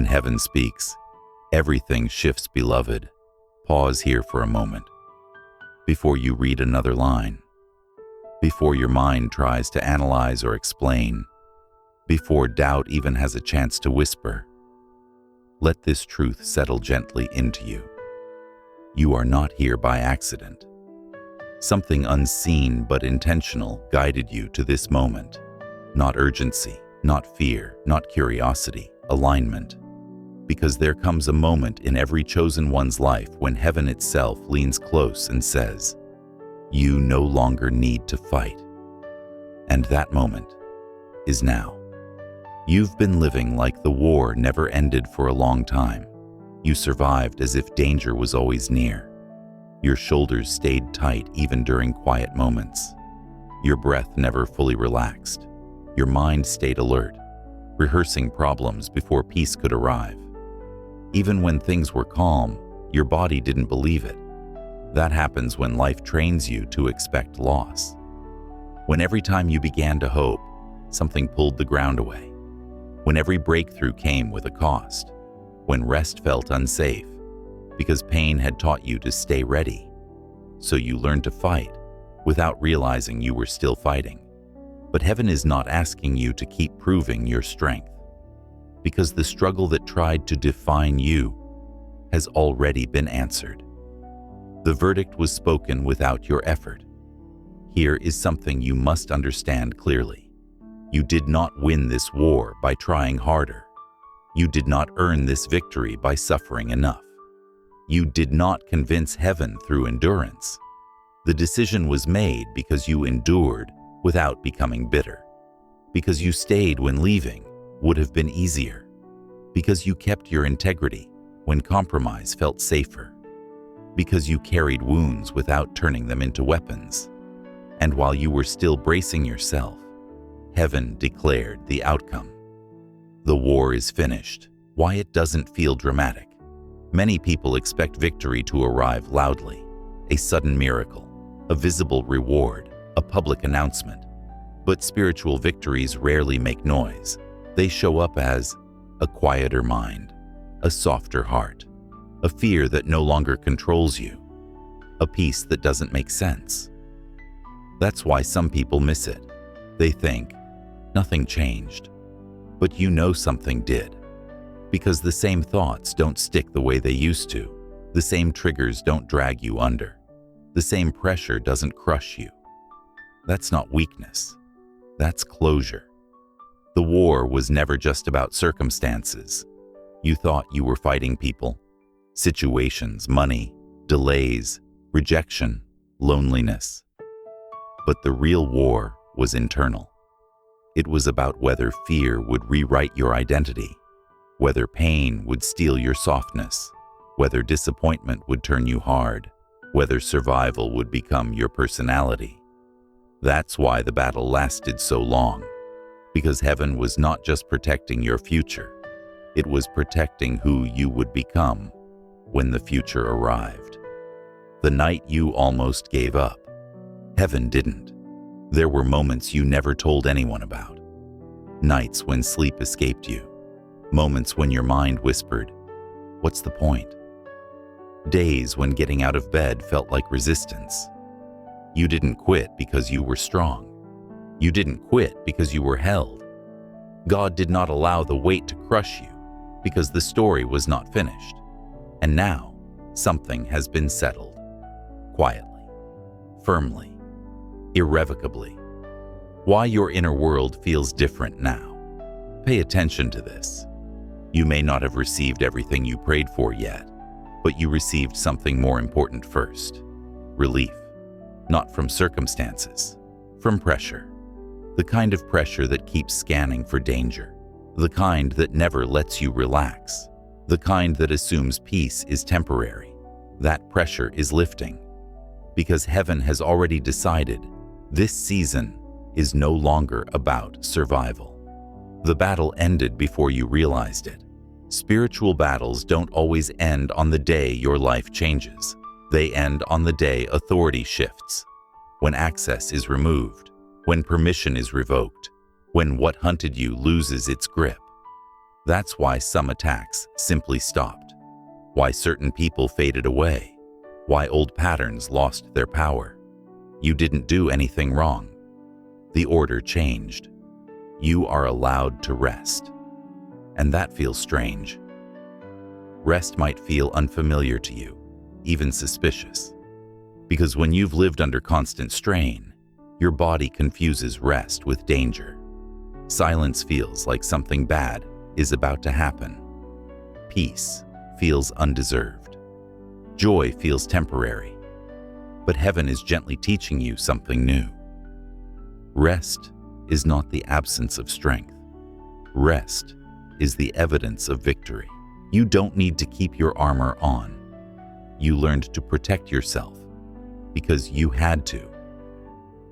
When heaven speaks, everything shifts, beloved. Pause here for a moment. Before you read another line. Before your mind tries to analyze or explain. Before doubt even has a chance to whisper. Let this truth settle gently into you. You are not here by accident. Something unseen but intentional guided you to this moment. Not urgency, not fear, not curiosity, alignment. Because there comes a moment in every chosen one's life when heaven itself leans close and says, "You no longer need to fight." And that moment is now. You've been living like the war never ended for a long time. You survived as if danger was always near. Your shoulders stayed tight even during quiet moments. Your breath never fully relaxed. Your mind stayed alert, rehearsing problems before peace could arrive. Even when things were calm, your body didn't believe it. That happens when life trains you to expect loss. When every time you began to hope, something pulled the ground away. When every breakthrough came with a cost. When rest felt unsafe, because pain had taught you to stay ready. So you learned to fight, without realizing you were still fighting. But heaven is not asking you to keep proving your strength, because the struggle that tried to define you has already been answered. The verdict was spoken without your effort. Here is something you must understand clearly. You did not win this war by trying harder. You did not earn this victory by suffering enough. You did not convince heaven through endurance. The decision was made because you endured without becoming bitter. Because you stayed when leaving would have been easier. Because you kept your integrity when compromise felt safer. Because you carried wounds without turning them into weapons. And while you were still bracing yourself, heaven declared the outcome. The war is finished. Why it doesn't feel dramatic. Many people expect victory to arrive loudly, a sudden miracle, a visible reward, a public announcement. But spiritual victories rarely make noise. They show up as a quieter mind, a softer heart, a fear that no longer controls you, a peace that doesn't make sense. That's why some people miss it. They think, nothing changed. But you know something did. Because the same thoughts don't stick the way they used to. The same triggers don't drag you under. The same pressure doesn't crush you. That's not weakness. That's closure. The war was never just about circumstances. You thought you were fighting people, situations, money, delays, rejection, loneliness. But the real war was internal. It was about whether fear would rewrite your identity, whether pain would steal your softness, whether disappointment would turn you hard, whether survival would become your personality. That's why the battle lasted so long, because heaven was not just protecting your future, it was protecting who you would become when the future arrived. The night you almost gave up, heaven didn't. There were moments you never told anyone about. Nights when sleep escaped you. Moments when your mind whispered, "What's the point?" Days when getting out of bed felt like resistance. You didn't quit because you were strong. You didn't quit because you were held. God did not allow the weight to crush you because the story was not finished. And now, something has been settled. Quietly, firmly, irrevocably. Why your inner world feels different now. Pay attention to this. You may not have received everything you prayed for yet, but you received something more important first. Relief. Not from circumstances, from pressure. The kind of pressure that keeps scanning for danger. The kind that never lets you relax. The kind that assumes peace is temporary. That pressure is lifting. Because heaven has already decided this season is no longer about survival. The battle ended before you realized it. Spiritual battles don't always end on the day your life changes. They end on the day authority shifts, when access is removed, when permission is revoked, when what hunted you loses its grip. That's why some attacks simply stopped, why certain people faded away, why old patterns lost their power. You didn't do anything wrong. The order changed. You are allowed to rest. And that feels strange. Rest might feel unfamiliar to you, even suspicious. Because when you've lived under constant strain, your body confuses rest with danger. Silence feels like something bad is about to happen. Peace feels undeserved. Joy feels temporary. But heaven is gently teaching you something new. Rest is not the absence of strength. Rest is the evidence of victory. You don't need to keep your armor on. You learned to protect yourself because you had to.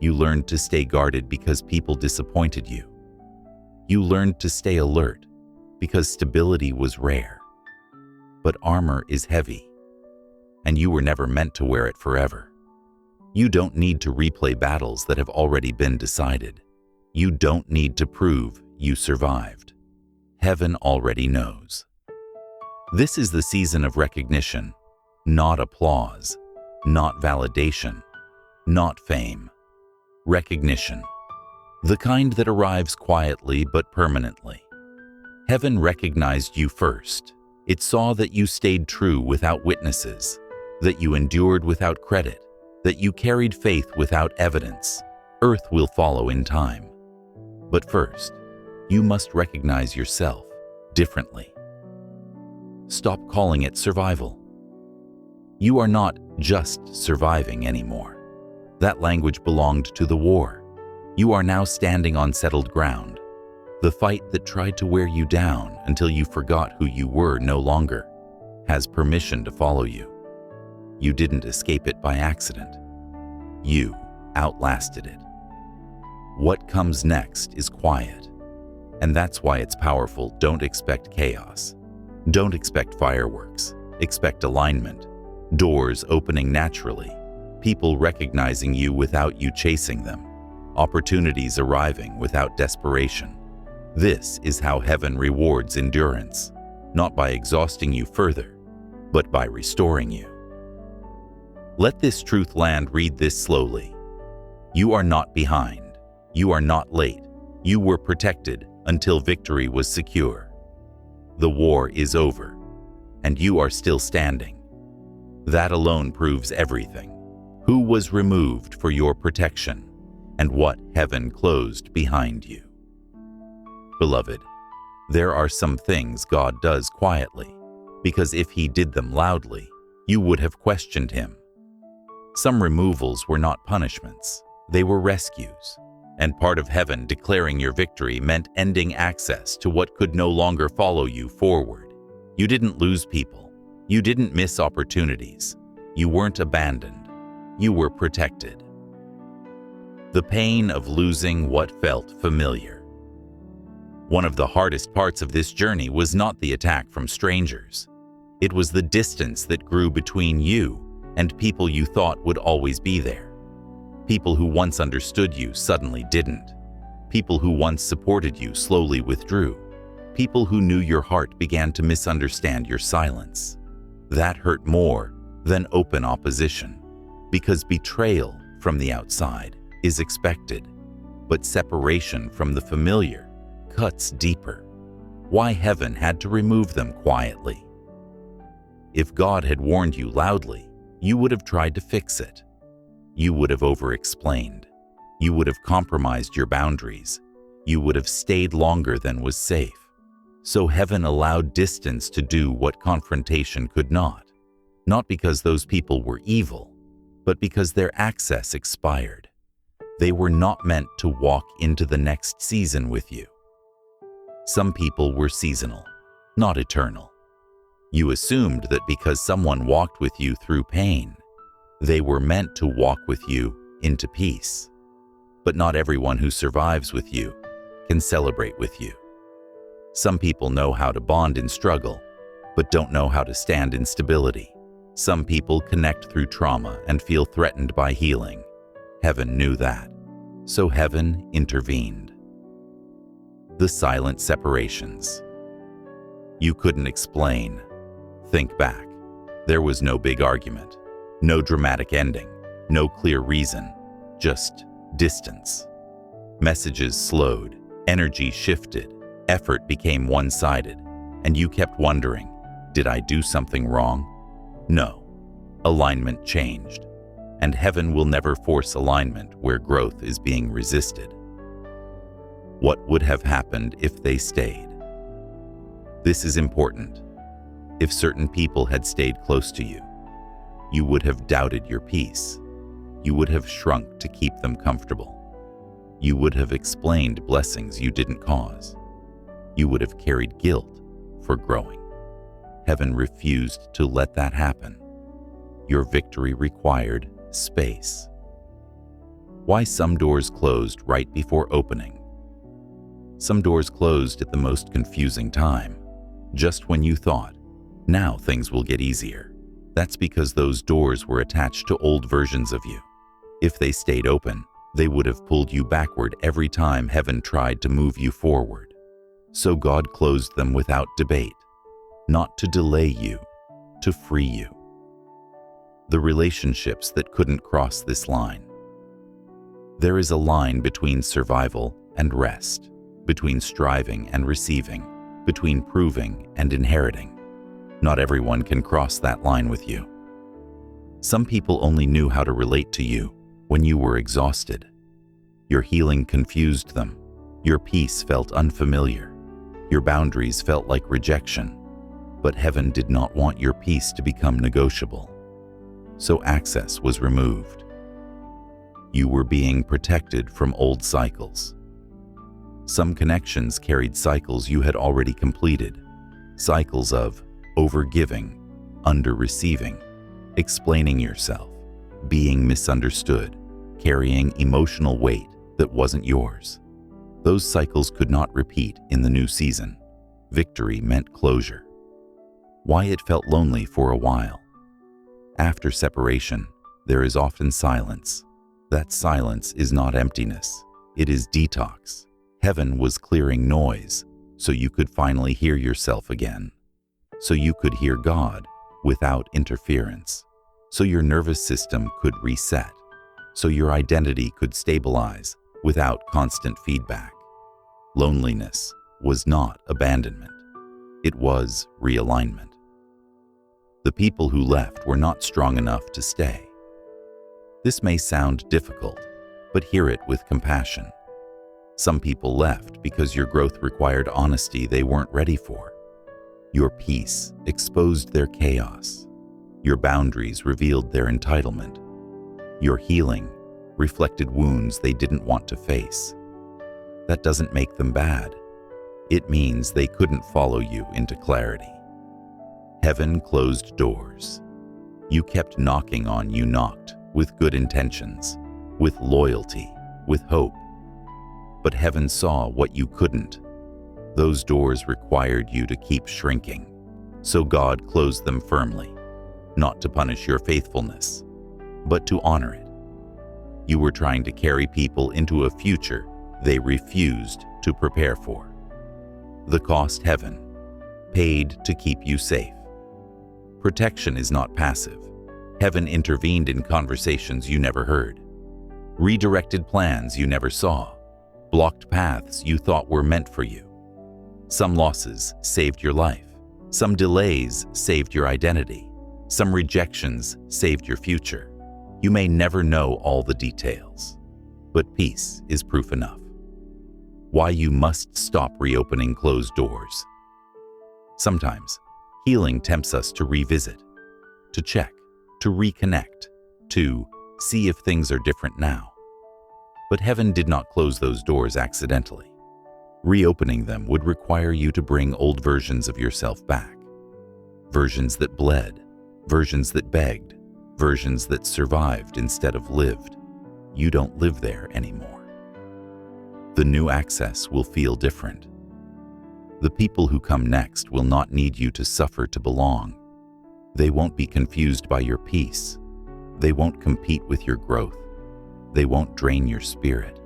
You learned to stay guarded because people disappointed you. You learned to stay alert because stability was rare. But armor is heavy, and you were never meant to wear it forever. You don't need to replay battles that have already been decided. You don't need to prove you survived. Heaven already knows. This is the season of recognition, not applause, not validation, not fame. Recognition. The kind that arrives quietly but permanently. Heaven recognized you first. It saw that you stayed true without witnesses, that you endured without credit, that you carried faith without evidence. Earth will follow in time. But first, you must recognize yourself differently. Stop calling it survival. You are not just surviving anymore. That language belonged to the war. You are now standing on settled ground. The fight that tried to wear you down until you forgot who you were no longer has permission to follow you. You didn't escape it by accident. You outlasted it. What comes next is quiet. And that's why it's powerful. Don't expect chaos. Don't expect fireworks. Expect alignment. Doors opening naturally. People recognizing you without you chasing them. Opportunities arriving without desperation. This is how heaven rewards endurance, not by exhausting you further, but by restoring you. Let this truth land. Read this slowly. You are not behind. You are not late. You were protected until victory was secure. The war is over, and you are still standing. That alone proves everything. Who was removed for your protection, and what heaven closed behind you. Beloved, there are some things God does quietly, because if He did them loudly, you would have questioned Him. Some removals were not punishments, they were rescues. And part of heaven declaring your victory meant ending access to what could no longer follow you forward. You didn't lose people. You didn't miss opportunities. You weren't abandoned. You were protected. The pain of losing what felt familiar. One of the hardest parts of this journey was not the attack from strangers. It was the distance that grew between you and people you thought would always be there. People who once understood you suddenly didn't. People who once supported you slowly withdrew. People who knew your heart began to misunderstand your silence. That hurt more than open opposition, because betrayal from the outside is expected, but separation from the familiar cuts deeper. Why heaven had to remove them quietly. If God had warned you loudly, you would have tried to fix it. You would have over-explained. You would have compromised your boundaries. You would have stayed longer than was safe. So heaven allowed distance to do what confrontation could not. Not because those people were evil, but because their access expired. They were not meant to walk into the next season with you. Some people were seasonal, not eternal. You assumed that because someone walked with you through pain, they were meant to walk with you into peace. But not everyone who survives with you can celebrate with you. Some people know how to bond in struggle, but don't know how to stand in stability. Some people connect through trauma and feel threatened by healing. Heaven knew that, so heaven intervened. The silent separations. You couldn't explain. Think back. There was no big argument, no dramatic ending, no clear reason, just distance. Messages slowed, energy shifted, effort became one-sided, and you kept wondering, did I do something wrong? No. Alignment changed, and heaven will never force alignment where growth is being resisted. What would have happened if they stayed? This is important. If certain people had stayed close to you, you would have doubted your peace. You would have shrunk to keep them comfortable. You would have explained blessings you didn't cause. You would have carried guilt for growing. Heaven refused to let that happen. Your victory required space. Why some doors closed right before opening? Some doors closed at the most confusing time, just when you thought, now things will get easier. That's because those doors were attached to old versions of you. If they stayed open, they would have pulled you backward every time heaven tried to move you forward. So God closed them without debate, not to delay you, to free you. The relationships that couldn't cross this line. There is a line between survival and rest, between striving and receiving, between proving and inheriting. Not everyone can cross that line with you. Some people only knew how to relate to you when you were exhausted. Your healing confused them. Your peace felt unfamiliar. Your boundaries felt like rejection. But heaven did not want your peace to become negotiable. So access was removed. You were being protected from old cycles. Some connections carried cycles you had already completed, cycles of overgiving, under-receiving, explaining yourself, being misunderstood, carrying emotional weight that wasn't yours. Those cycles could not repeat in the new season. Victory meant closure. Why it felt lonely for a while. After separation, there is often silence. That silence is not emptiness. It is detox. Heaven was clearing noise so you could finally hear yourself again. So you could hear God without interference. So your nervous system could reset. So your identity could stabilize without constant feedback. Loneliness was not abandonment. It was realignment. The people who left were not strong enough to stay. This may sound difficult, but hear it with compassion. Some people left because your growth required honesty they weren't ready for. Your peace exposed their chaos. Your boundaries revealed their entitlement. Your healing reflected wounds they didn't want to face. That doesn't make them bad. It means they couldn't follow you into clarity. Heaven closed doors. You kept knocking on, you knocked with good intentions, with loyalty, with hope. But heaven saw what you couldn't. Those doors required you to keep shrinking. So God closed them firmly, not to punish your faithfulness, but to honor it. You were trying to carry people into a future they refused to prepare for. The cost heaven paid to keep you safe. Protection is not passive. Heaven intervened in conversations you never heard, redirected plans you never saw, blocked paths you thought were meant for you. Some losses saved your life. Some delays saved your identity. Some rejections saved your future. You may never know all the details, but peace is proof enough. Why you must stop reopening closed doors. Sometimes, healing tempts us to revisit, to check, to reconnect, to see if things are different now. But heaven did not close those doors accidentally. Reopening them would require you to bring old versions of yourself back. Versions that bled, versions that begged, versions that survived instead of lived. You don't live there anymore. The new access will feel different. The people who come next will not need you to suffer to belong. They won't be confused by your peace. They won't compete with your growth. They won't drain your spirit.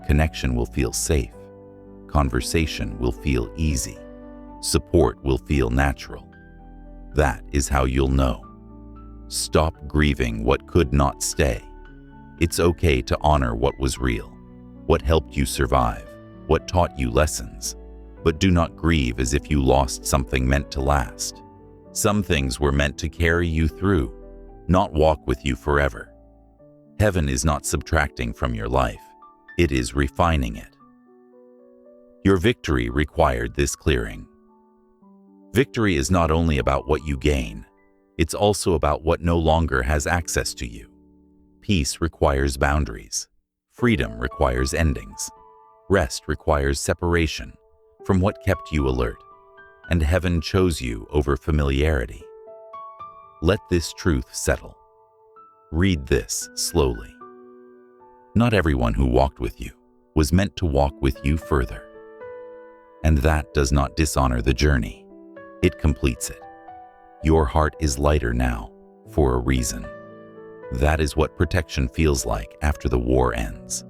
Connection will feel safe. Conversation will feel easy. Support will feel natural. That is how you'll know. Stop grieving what could not stay. It's okay to honor what was real, what helped you survive, what taught you lessons. But do not grieve as if you lost something meant to last. Some things were meant to carry you through, not walk with you forever. Heaven is not subtracting from your life, it is refining it. Your victory required this clearing. Victory is not only about what you gain, it's also about what no longer has access to you. Peace requires boundaries. Freedom requires endings. Rest requires separation from what kept you alert, and heaven chose you over familiarity. Let this truth settle. Read this slowly. Not everyone who walked with you was meant to walk with you further. And that does not dishonor the journey. It completes it. Your heart is lighter now for a reason. That is what protection feels like after the war ends.